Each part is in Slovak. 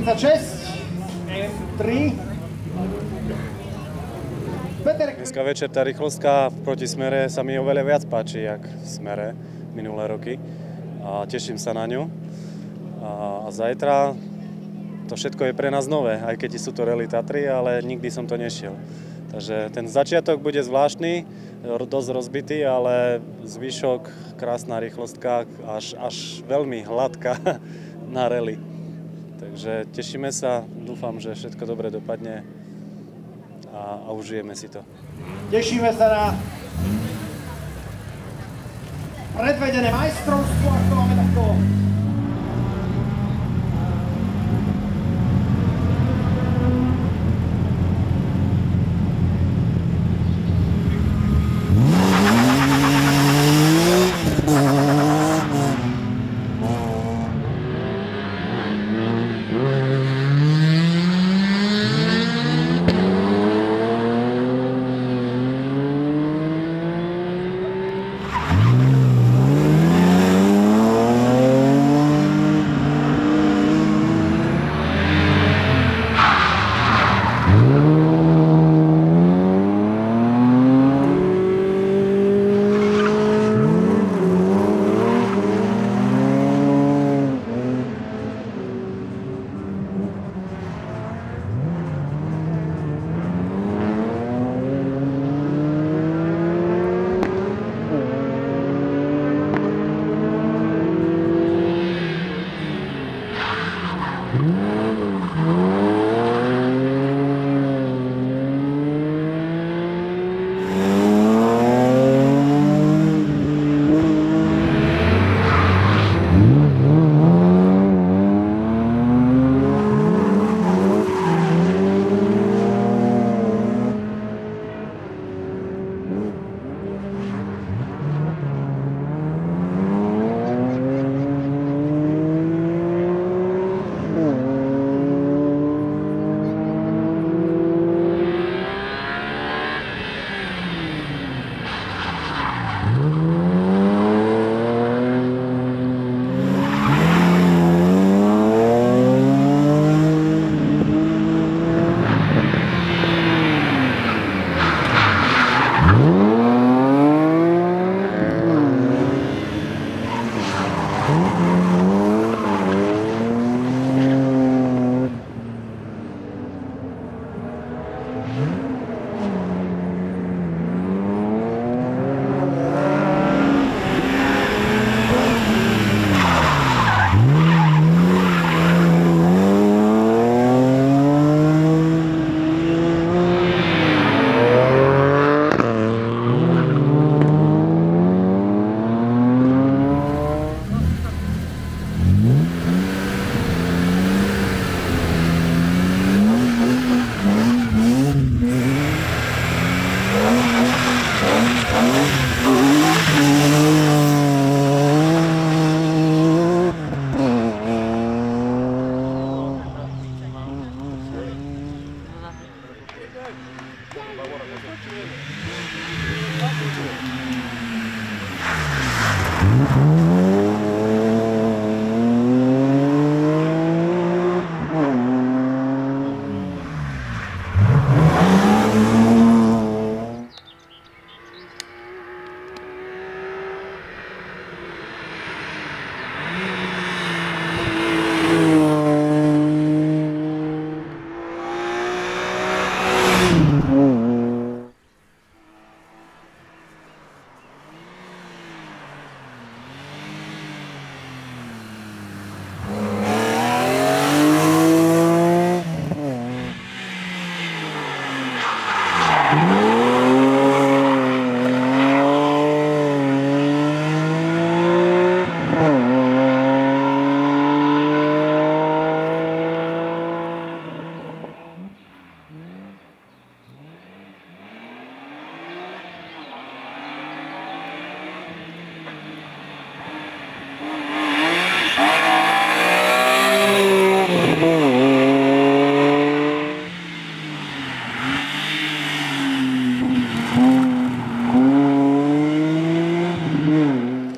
36, M3. Dneska večer tá rýchlostka v protismere sa mi oveľa viac páči, jak v smere minulé roky. A teším sa na ňu. A zajtra to všetko je pre nás nové, aj keď sú to Rally Tatry, ale nikdy som to nešiel. Takže ten začiatok bude zvláštny, dosť rozbitý, ale zvyšok, krásna rýchlostka, až veľmi hladká na rally. Takže tešíme sa, dúfam, že všetko dobre dopadne a užijeme si to. Tešíme sa na predvedené majstrovstvo, ak to máme takto.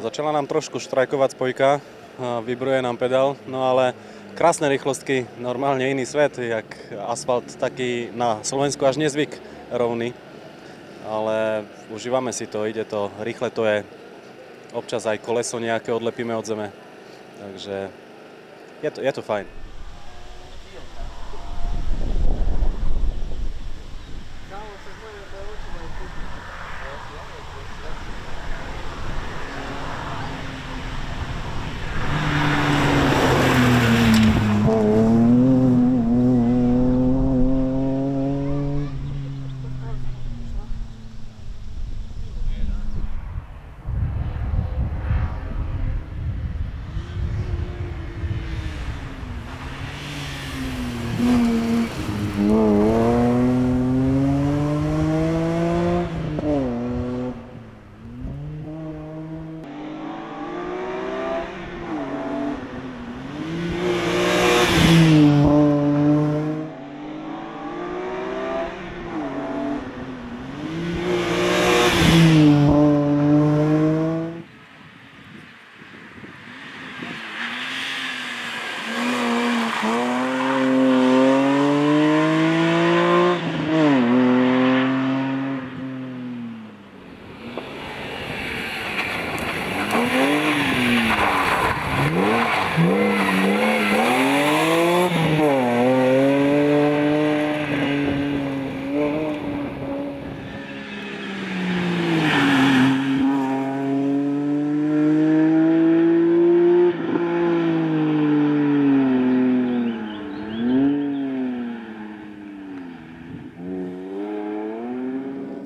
Začala nám trošku štrajkovať spojka, vybruje nám pedál, no ale krásne rýchlostky, normálne iný svet, jak asfalt taký na Slovensku až nezvyk rovný. Ale užívame si to, ide to, rýchle to je. Občas aj koleso nejaké odlepíme od zeme. Takže je to fajn.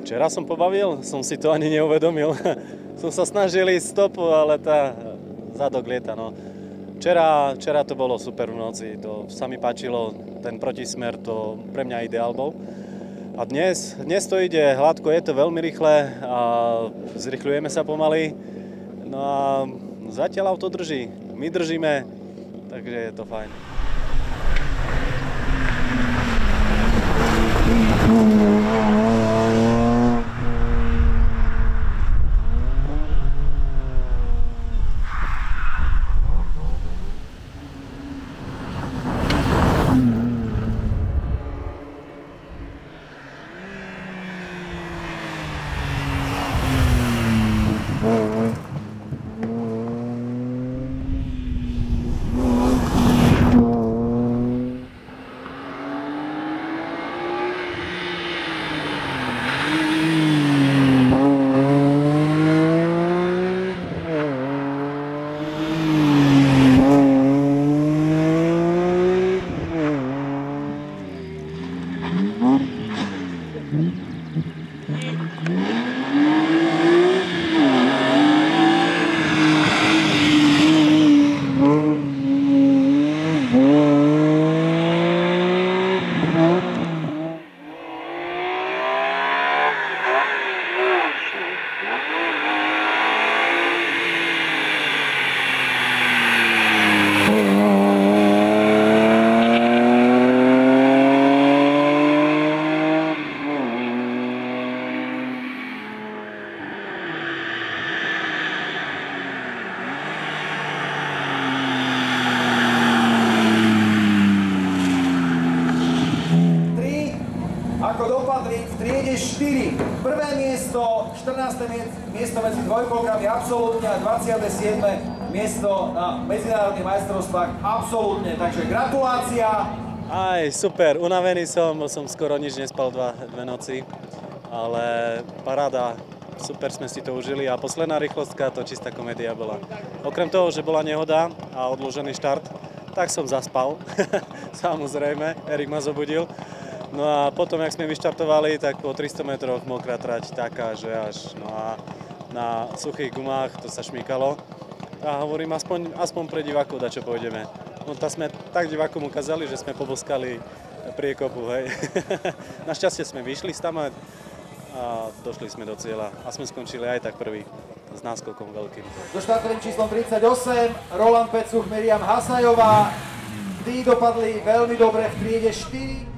Včera som pobavil, som si to ani neuvedomil. Som sa snažil ísť stopu, ale tá zadok lieta. No. Včera to bolo super v noci, to sa mi páčilo, ten protismer, to pre mňa ideál bol. A dnes to ide hladko, je to veľmi rýchle a zrychľujeme sa pomaly. No a zatiaľ auto drží, my držíme, takže je to fajn. Ako dopadli v triede 4. Prvé miesto, 14. miesto medzi dvojkolkami absolútne a 27. miesto na medzinárodných majstrovstvách absolútne. Takže gratulácia. Aj, super, unavený som skoro nič nespal dve noci, ale paráda, super sme si to užili a posledná rýchlostka to čistá komédia bola. Okrem toho, že bola nehoda a odložený štart, tak som zaspal, samozrejme, Erik ma zobudil. No a potom, jak sme vyštartovali, tak po 300 metroch mokrá trať taká, že až no a na suchých gumách to sa šmýkalo. A hovorím, aspoň pre divákov dačo pôjdeme. No to sme tak divákom ukázali, že sme poboskali priekopu, hej. Našťastie sme vyšli tam a došli sme do cieľa a sme skončili aj tak prvý s náskokom veľkým. So štartovým číslom 38 Roland Pecuch, Miriam Hasajová. Tí dopadli veľmi dobre v triede 4.